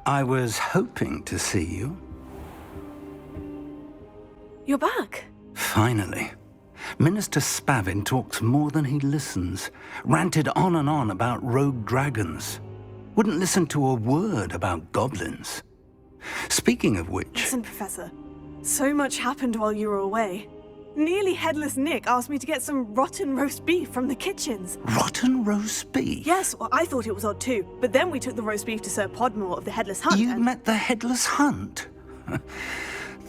I was hoping to see you. You're back. Finally. Minister Spavin talks more than he listens. Ranted on and on about rogue dragons. Wouldn't listen to a word about goblins. Speaking of which... Listen, Professor. So much happened while you were away. Nearly Headless Nick asked me to get some rotten roast beef from the kitchens. Rotten roast beef? Yes, well, I thought it was odd too. But then we took the roast beef to Sir Podmore of the Headless Hunt. You met the Headless Hunt?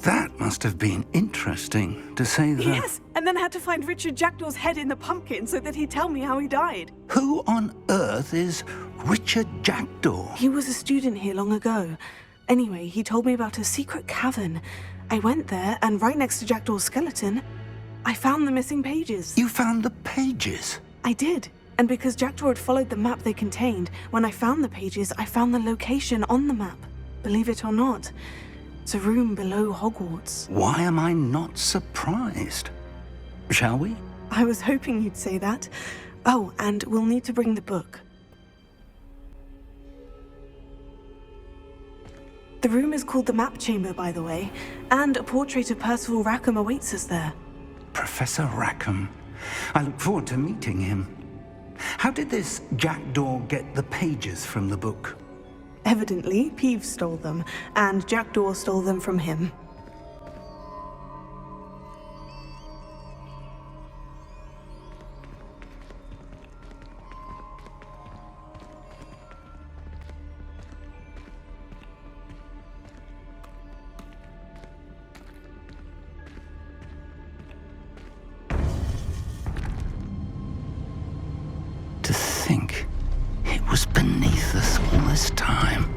That must have been interesting, to say the... Yes, and then I had to find Richard Jackdaw's head in the pumpkin so that he'd tell me how he died. Who on earth is Richard Jackdaw? He was a student here long ago. Anyway, he told me about a secret cavern. I went there, and right next to Jackdaw's skeleton, I found the missing pages. You found the pages? I did. And because Jackdaw had followed the map they contained, when I found the pages, I found the location on the map. Believe it or not, it's a room below Hogwarts. Why am I not surprised? Shall we? I was hoping you'd say that. Oh, and we'll need to bring the book. The room is called the Map Chamber, by the way, and a portrait of Percival Rackham awaits us there. Professor Rackham. I look forward to meeting him. How did this Jackdaw get the pages from the book? Evidently, Peeves stole them, and Jackdaw stole them from him. To think it was beneath us all this time.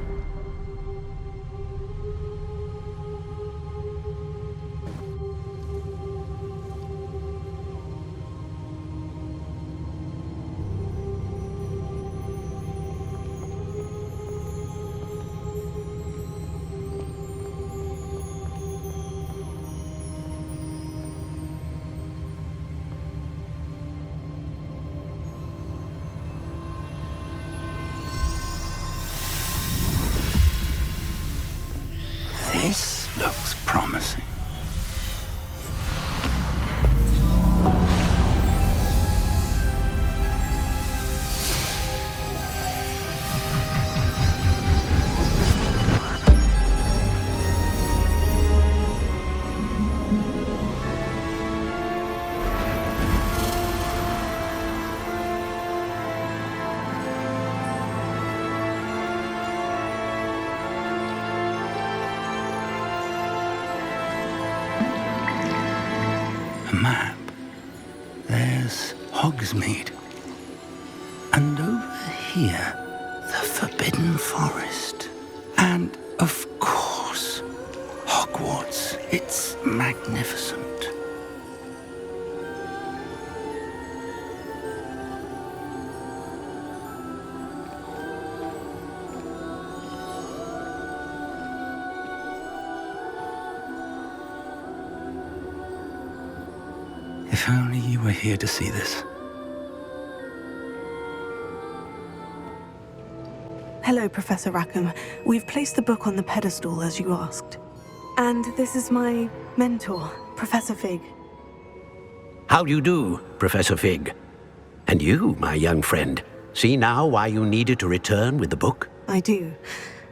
This looks promising. Map. There's Hogsmeade. And over here, the Forbidden Forest. And, of course, Hogwarts. It's magnificent. If only you were here to see this. Hello, Professor Rackham. We've placed the book on the pedestal as you asked. And this is my mentor, Professor Fig. How do you do, Professor Fig? And you, my young friend, see now why you needed to return with the book? I do.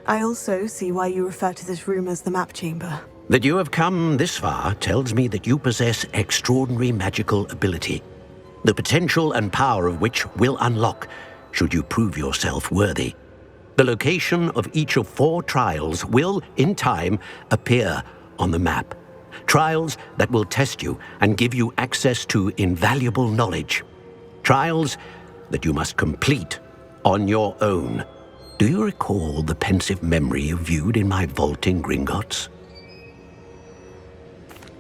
I also see why you refer to this room as the Map Chamber. That you have come this far tells me that you possess extraordinary magical ability, the potential and power of which will unlock should you prove yourself worthy. The location of each of 4 trials will, in time, appear on the map. Trials that will test you and give you access to invaluable knowledge. Trials that you must complete on your own. Do you recall the pensive memory you viewed in my vault in Gringotts?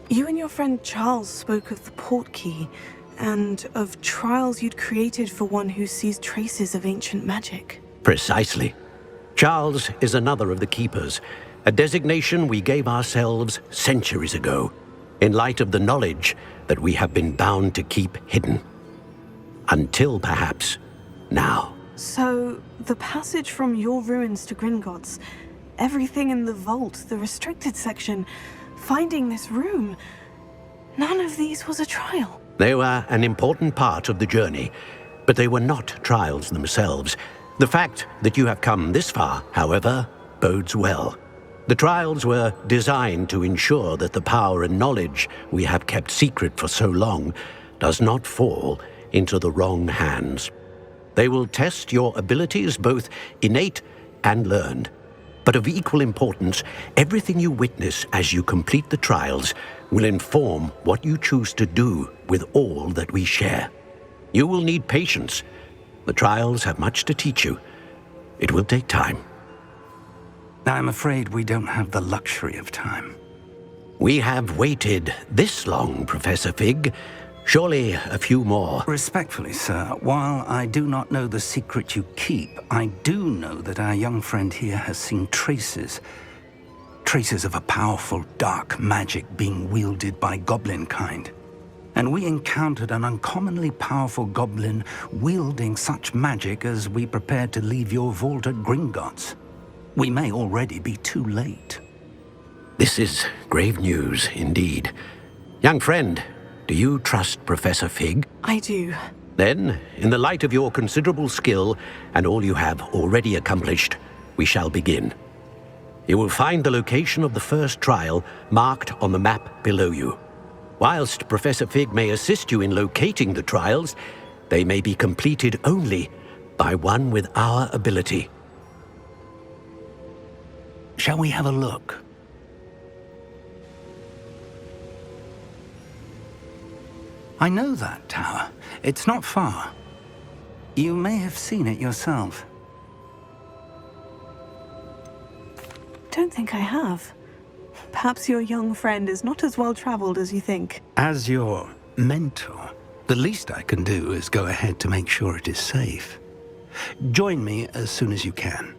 You and your friend Charles spoke of the portkey, and of trials you'd created for one who sees traces of ancient magic. Precisely. Charles is another of the Keepers, a designation we gave ourselves centuries ago, in light of the knowledge that we have been bound to keep hidden. Until, perhaps, now. So, the passage from your ruins to Gringotts, everything in the vault, the restricted section, finding this room. None of these was a trial. They were an important part of the journey, but they were not trials themselves. The fact that you have come this far, however, bodes well. The trials were designed to ensure that the power and knowledge we have kept secret for so long does not fall into the wrong hands. They will test your abilities, both innate and learned. But of equal importance, everything you witness as you complete the trials will inform what you choose to do with all that we share. You will need patience. The trials have much to teach you. It will take time. I'm afraid we don't have the luxury of time. We have waited this long, Professor Fig. Surely a few more. Respectfully, sir, while I do not know the secret you keep, I do know that our young friend here has seen traces of a powerful dark magic being wielded by goblin kind. And we encountered an uncommonly powerful goblin wielding such magic as we prepared to leave your vault at Gringotts. We may already be too late. This is grave news indeed. Young friend, do you trust Professor Fig? I do. Then, in the light of your considerable skill and all you have already accomplished, we shall begin. You will find the location of the first trial marked on the map below you. Whilst Professor Fig may assist you in locating the trials, they may be completed only by one with our ability. Shall we have a look? I know that tower. It's not far. You may have seen it yourself. Don't think I have. Perhaps your young friend is not as well-traveled as you think. As your mentor, the least I can do is go ahead to make sure it is safe. Join me as soon as you can.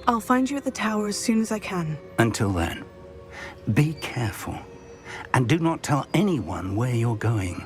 I'll find you at the tower as soon as I can. Until then, be careful, and do not tell anyone where you're going.